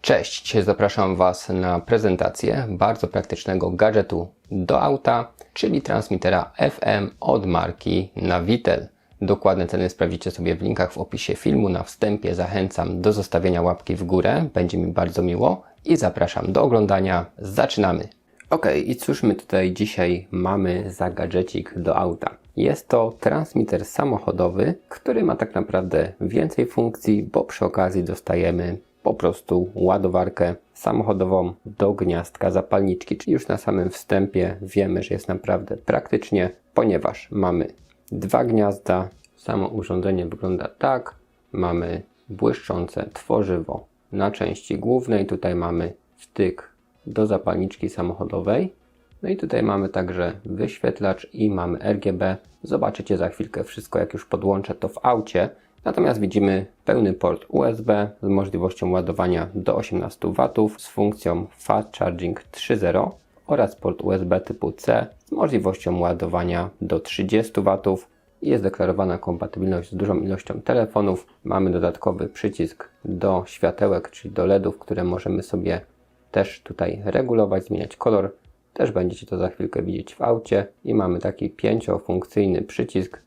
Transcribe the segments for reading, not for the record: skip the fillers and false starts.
Cześć, dzisiaj zapraszam Was na prezentację bardzo praktycznego gadżetu do auta, czyli transmitera FM od marki Navitel. Dokładne ceny sprawdzicie sobie w linkach w opisie filmu. Na wstępie zachęcam do zostawienia łapki w górę, będzie mi bardzo miło i zapraszam do oglądania. Zaczynamy! Ok, i cóż my tutaj dzisiaj mamy za gadżecik do auta? Jest to transmitter samochodowy, który ma tak naprawdę więcej funkcji, bo przy okazji dostajemy po prostu ładowarkę samochodową do gniazdka zapalniczki, czyli już na samym wstępie wiemy, że jest naprawdę praktycznie, ponieważ mamy dwa gniazda. Samo urządzenie wygląda tak. Mamy błyszczące tworzywo na części głównej. Tutaj mamy wtyk do zapalniczki samochodowej. No i tutaj mamy także wyświetlacz i mamy RGB. Zobaczycie za chwilkę wszystko, jak już podłączę to w aucie. Natomiast widzimy pełny port USB z możliwością ładowania do 18 W z funkcją Fast Charging 3.0 oraz port USB typu C z możliwością ładowania do 30 W. Jest deklarowana kompatybilność z dużą ilością telefonów. Mamy dodatkowy przycisk do światełek, czyli do LEDów, które możemy sobie też tutaj regulować, zmieniać kolor. Też będziecie to za chwilkę widzieć w aucie. I mamy taki 5-funkcyjny przycisk,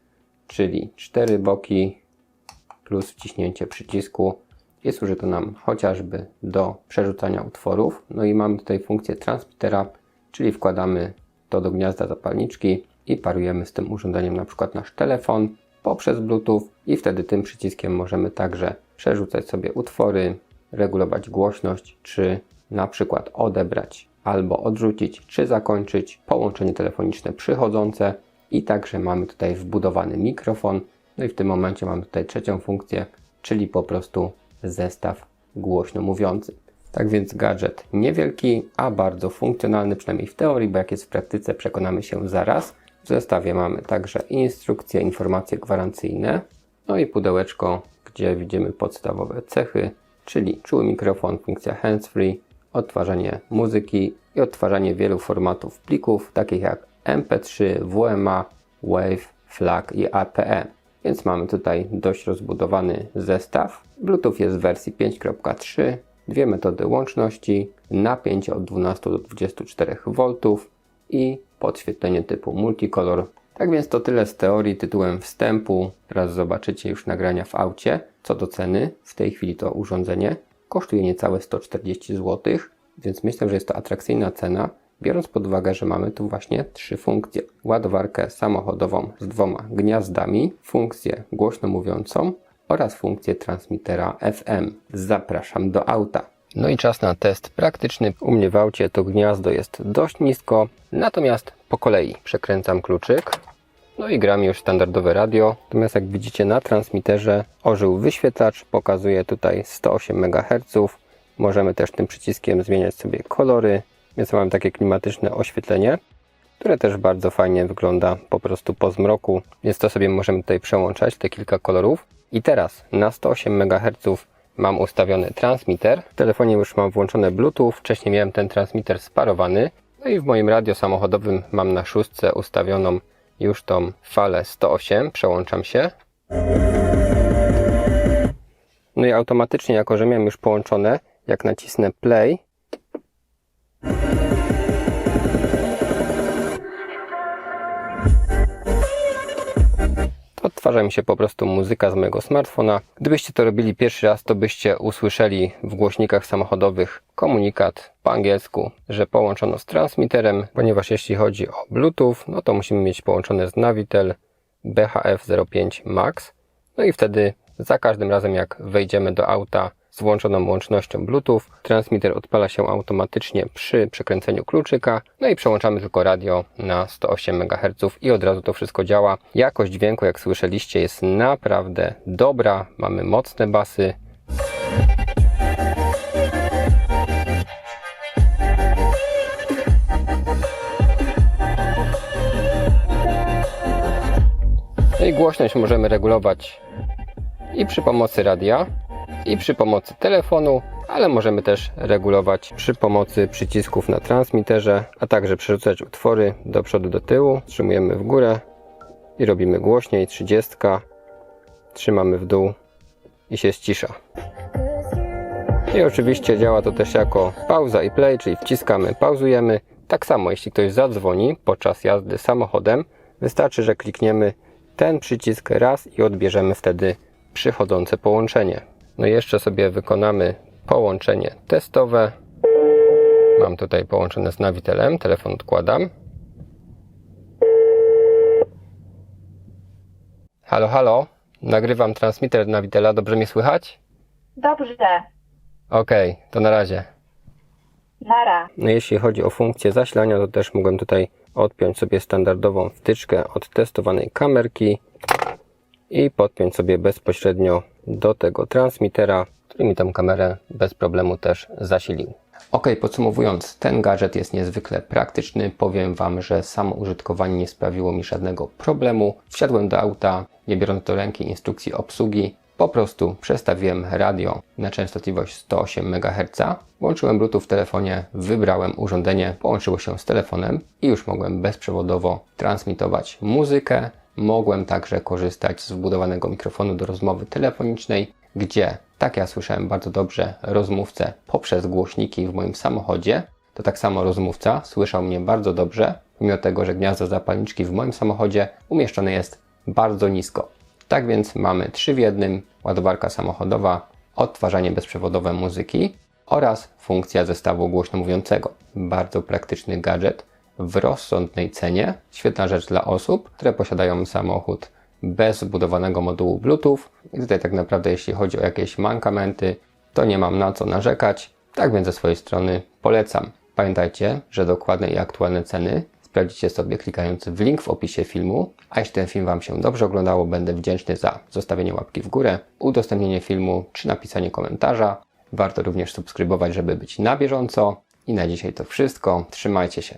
czyli 4 boki plus wciśnięcie przycisku i służy to nam chociażby do przerzucania utworów. No i mamy tutaj funkcję transmitera, czyli wkładamy to do gniazda zapalniczki i parujemy z tym urządzeniem na przykład nasz telefon poprzez Bluetooth i wtedy tym przyciskiem możemy także przerzucać sobie utwory, regulować głośność, czy na przykład odebrać albo odrzucić, czy zakończyć połączenie telefoniczne przychodzące i także mamy tutaj wbudowany mikrofon. No i w tym momencie mamy tutaj trzecią funkcję, czyli po prostu zestaw głośno mówiący. Tak więc gadżet niewielki, a bardzo funkcjonalny, przynajmniej w teorii, bo jak jest w praktyce, przekonamy się zaraz. W zestawie mamy także instrukcje, informacje gwarancyjne, no i pudełeczko, gdzie widzimy podstawowe cechy, czyli czuły mikrofon, funkcja hands-free, odtwarzanie muzyki i odtwarzanie wielu formatów plików, takich jak MP3, WMA, WAV, FLAC i APE. Więc mamy tutaj dość rozbudowany zestaw. Bluetooth jest w wersji 5.3, dwie metody łączności, napięcie od 12 do 24 V i podświetlenie typu multicolor. Tak więc to tyle z teorii tytułem wstępu. Teraz zobaczycie już nagrania w aucie. Co do ceny, w tej chwili to urządzenie kosztuje niecałe 140 zł, więc myślę, że jest to atrakcyjna cena, biorąc pod uwagę, że mamy tu właśnie trzy funkcje. Ładowarkę samochodową z dwoma gniazdami, funkcję głośno mówiącą oraz funkcję transmitera FM. Zapraszam do auta. No i czas na test praktyczny. U mnie w aucie to gniazdo jest dość nisko, natomiast po kolei przekręcam kluczyk. No i gra mi już standardowe radio. Natomiast jak widzicie na transmiterze ożył wyświetlacz, pokazuje tutaj 108 MHz. Możemy też tym przyciskiem zmieniać sobie kolory. Więc mamy takie klimatyczne oświetlenie, które też bardzo fajnie wygląda po prostu po zmroku. Więc to sobie możemy tutaj przełączać, te kilka kolorów. I teraz na 108 MHz mam ustawiony transmitter. W telefonie już mam włączone Bluetooth. Wcześniej miałem ten transmitter sparowany. No i w moim radio samochodowym mam na 6 ustawioną już tą falę 108. Przełączam się. No i automatycznie, jako że miałem już połączone, jak nacisnę play, odtwarza mi się po prostu muzyka z mojego smartfona. Gdybyście to robili pierwszy raz, to byście usłyszeli w głośnikach samochodowych komunikat po angielsku, że połączono z transmitterem, ponieważ jeśli chodzi o Bluetooth, no to musimy mieć połączone z Navitel BHF05 Max. No i wtedy za każdym razem, jak wejdziemy do auta z włączoną łącznością Bluetooth, transmitter odpala się automatycznie przy przekręceniu kluczyka, no i przełączamy tylko radio na 108 MHz i od razu to wszystko działa. Jakość dźwięku, jak słyszeliście, jest naprawdę dobra, mamy mocne basy. No i głośność możemy regulować i przy pomocy radia, i przy pomocy telefonu, ale możemy też regulować przy pomocy przycisków na transmitterze, a także przerzucać utwory do przodu, do tyłu. Trzymujemy w górę i robimy głośniej, 30, trzymamy w dół i się ścisza. I oczywiście działa to też jako pauza i play, czyli wciskamy, pauzujemy. Tak samo jeśli ktoś zadzwoni podczas jazdy samochodem, wystarczy, że klikniemy ten przycisk raz i odbierzemy wtedy przychodzące połączenie. No i jeszcze sobie wykonamy połączenie testowe. Mam tutaj połączone z Navitelem, telefon odkładam. Halo, halo, nagrywam transmitter Navitela, dobrze mnie słychać? Dobrze, Okej, to na razie. nara. No jeśli chodzi o funkcję zasilania, to też mogłem tutaj odpiąć sobie standardową wtyczkę od testowanej kamerki i podpiąć sobie bezpośrednio do tego transmitera, który mi tam kamerę bez problemu też zasilił. Ok, podsumowując, ten gadżet jest niezwykle praktyczny. Powiem Wam, że samo użytkowanie nie sprawiło mi żadnego problemu. Wsiadłem do auta, nie biorąc do ręki instrukcji obsługi. Po prostu przestawiłem radio na częstotliwość 108 MHz, włączyłem Bluetooth w telefonie, wybrałem urządzenie, połączyło się z telefonem i już mogłem bezprzewodowo transmitować muzykę. Mogłem także korzystać z wbudowanego mikrofonu do rozmowy telefonicznej, gdzie, tak ja słyszałem bardzo dobrze rozmówcę poprzez głośniki w moim samochodzie, to tak samo rozmówca słyszał mnie bardzo dobrze, mimo tego, że gniazdo zapalniczki w moim samochodzie umieszczone jest bardzo nisko. Tak więc mamy 3 w 1, ładowarka samochodowa, odtwarzanie bezprzewodowe muzyki oraz funkcja zestawu głośno mówiącego. Bardzo praktyczny gadżet w rozsądnej cenie. Świetna rzecz dla osób, które posiadają samochód bez wbudowanego modułu Bluetooth. I tutaj tak naprawdę jeśli chodzi o jakieś mankamenty, to nie mam na co narzekać. Tak więc ze swojej strony polecam. Pamiętajcie, że dokładne i aktualne ceny sprawdzicie sobie klikając w link w opisie filmu. A jeśli ten film Wam się dobrze oglądało, będę wdzięczny za zostawienie łapki w górę, udostępnienie filmu czy napisanie komentarza. Warto również subskrybować, żeby być na bieżąco. I na dzisiaj to wszystko. Trzymajcie się.